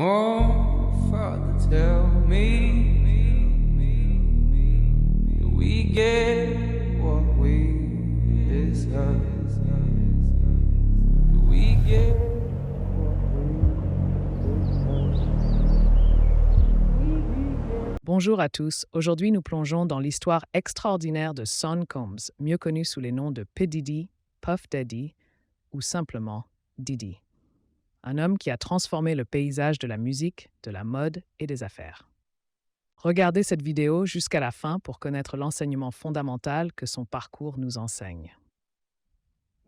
Oh, Father, tell me, do we get what we deserve? Do we get Bonjour à tous, aujourd'hui nous plongeons dans l'histoire extraordinaire de Sean Combs, mieux connu sous les noms de P. Diddy, Puff Daddy ou simplement Diddy. Un homme qui a transformé le paysage de la musique, de la mode et des affaires. Regardez cette vidéo jusqu'à la fin pour connaître l'enseignement fondamental que son parcours nous enseigne.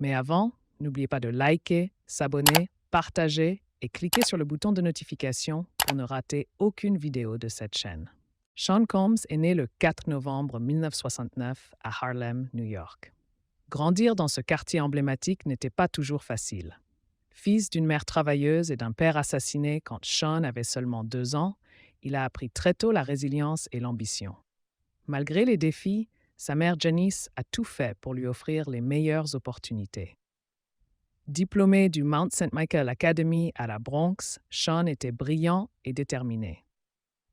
Mais avant, n'oubliez pas de liker, s'abonner, partager et cliquer sur le bouton de notification pour ne rater aucune vidéo de cette chaîne. Sean Combs est né le 4 novembre 1969 à Harlem, New York. Grandir dans ce quartier emblématique n'était pas toujours facile. Fils d'une mère travailleuse et d'un père assassiné quand Sean avait seulement 2 ans, il a appris très tôt la résilience et l'ambition. Malgré les défis, sa mère Janice a tout fait pour lui offrir les meilleures opportunités. Diplômé du Mount St. Michael Academy à la Bronx, Sean était brillant et déterminé.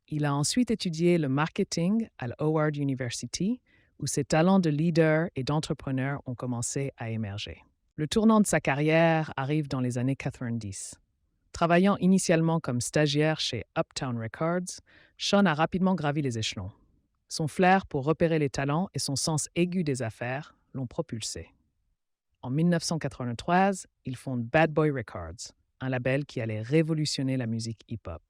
Il a ensuite étudié le marketing à l'Howard University, où ses talents de leader et d'entrepreneur ont commencé à émerger. Le tournant de sa carrière arrive dans les années 90. Travaillant initialement comme stagiaire chez Uptown Records, Sean a rapidement gravi les échelons. Son flair pour repérer les talents et son sens aigu des affaires l'ont propulsé. En 1993, il fonde Bad Boy Records, un label qui allait révolutionner la musique hip-hop.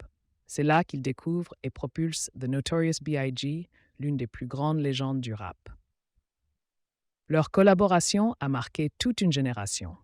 C'est là qu'il découvre et propulse The Notorious B.I.G., l'une des plus grandes légendes du rap. Leur collaboration a marqué toute une génération.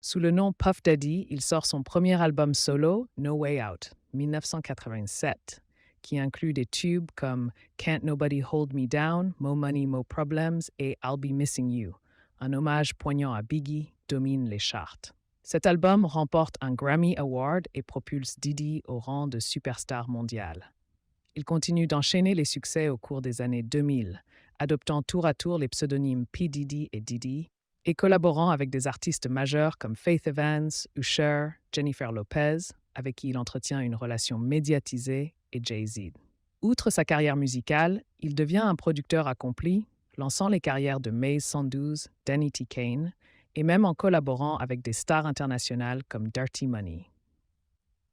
Sous le nom Puff Daddy, il sort son premier album solo, No Way Out, 1987, qui inclut des tubes comme Can't Nobody Hold Me Down, Mo Money, Mo Problems et I'll Be Missing You. Un hommage poignant à Biggie domine les charts. Cet album remporte un Grammy Award et propulse Diddy au rang de superstar mondial. Il continue d'enchaîner les succès au cours des années 2000, adoptant tour à tour les pseudonymes P. Diddy et Diddy, et collaborant avec des artistes majeurs comme Faith Evans, Usher, Jennifer Lopez, avec qui il entretient une relation médiatisée, et Jay-Z. Outre sa carrière musicale, il devient un producteur accompli, lançant les carrières de Maze 112, Danny T. Kane, et même en collaborant avec des stars internationales comme Dirty Money.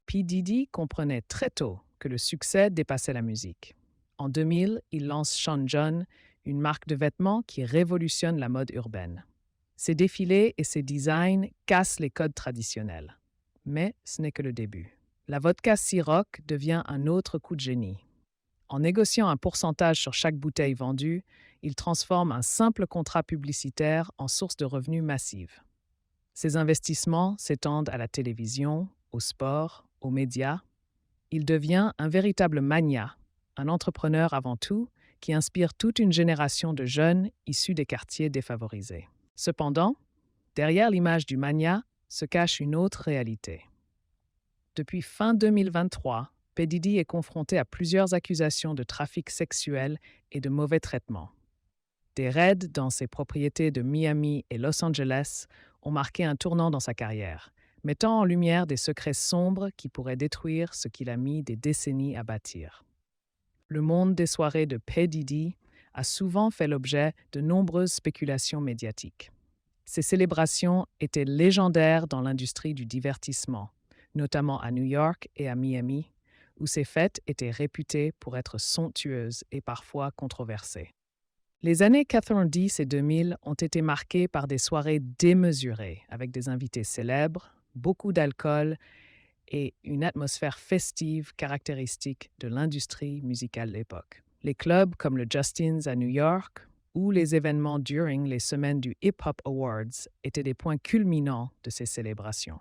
P. Diddy comprenait très tôt que le succès dépassait la musique. En 2000, il lance Sean John, une marque de vêtements qui révolutionne la mode urbaine. Ses défilés et ses designs cassent les codes traditionnels. Mais ce n'est que le début. La vodka Ciroc devient un autre coup de génie. En négociant un pourcentage sur chaque bouteille vendue, il transforme un simple contrat publicitaire en source de revenus massive. Ses investissements s'étendent à la télévision, au sport, aux médias. Il devient un véritable magnat, un entrepreneur avant tout, qui inspire toute une génération de jeunes issus des quartiers défavorisés. Cependant, derrière l'image du magnat se cache une autre réalité. Depuis fin 2023, P. Diddy est confronté à plusieurs accusations de trafic sexuel et de mauvais traitement. Des raids dans ses propriétés de Miami et Los Angeles ont marqué un tournant dans sa carrière, mettant en lumière des secrets sombres qui pourraient détruire ce qu'il a mis des décennies à bâtir. Le monde des soirées de P. Diddy a souvent fait l'objet de nombreuses spéculations médiatiques. Ces célébrations étaient légendaires dans l'industrie du divertissement, notamment à New York et à Miami, où ces fêtes étaient réputées pour être somptueuses et parfois controversées. Les années 90 et 2000 ont été marquées par des soirées démesurées, avec des invités célèbres, beaucoup d'alcool et une atmosphère festive caractéristique de l'industrie musicale de l'époque. Les clubs comme le Justin's à New York ou les événements during les semaines du Hip Hop Awards étaient des points culminants de ces célébrations.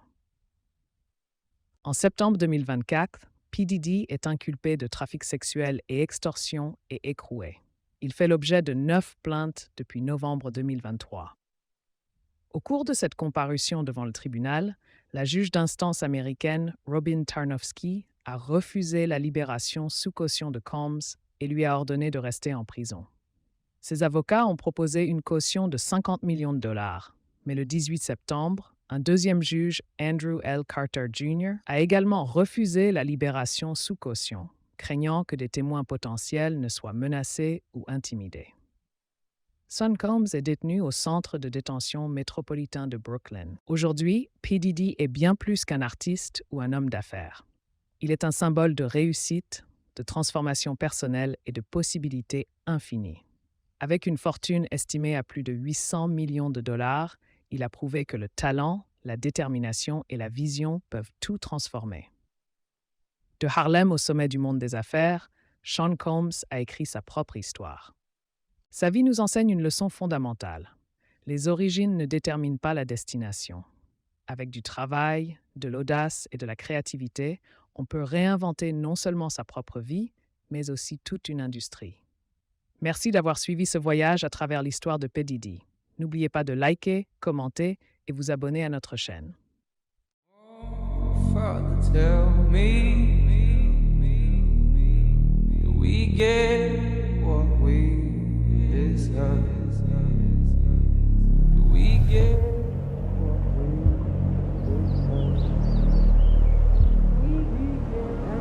En septembre 2024, P. Diddy est inculpé de trafic sexuel et extorsion et écroué. Il fait l'objet de 9 plaintes depuis novembre 2023. Au cours de cette comparution devant le tribunal, la juge d'instance américaine Robin Tarnowski a refusé la libération sous caution de Combs et lui a ordonné de rester en prison. Ses avocats ont proposé une caution de 50 millions de dollars, mais le 18 septembre, Un deuxième juge, Andrew L. Carter Jr., a également refusé la libération sous caution, craignant que des témoins potentiels ne soient menacés ou intimidés. Sean Combs est détenu au centre de détention métropolitain de Brooklyn. Aujourd'hui, P. Diddy est bien plus qu'un artiste ou un homme d'affaires. Il est un symbole de réussite, de transformation personnelle et de possibilités infinies. Avec une fortune estimée à plus de 800 millions de dollars, il a prouvé que le talent, la détermination et la vision peuvent tout transformer. De Harlem au sommet du monde des affaires, Sean Combs a écrit sa propre histoire. Sa vie nous enseigne une leçon fondamentale. Les origines ne déterminent pas la destination. Avec du travail, de l'audace et de la créativité, on peut réinventer non seulement sa propre vie, mais aussi toute une industrie. Merci d'avoir suivi ce voyage à travers l'histoire de P. Diddy. N'oubliez pas de liker, commenter et vous abonner à notre chaîne. Father, tell me, do we get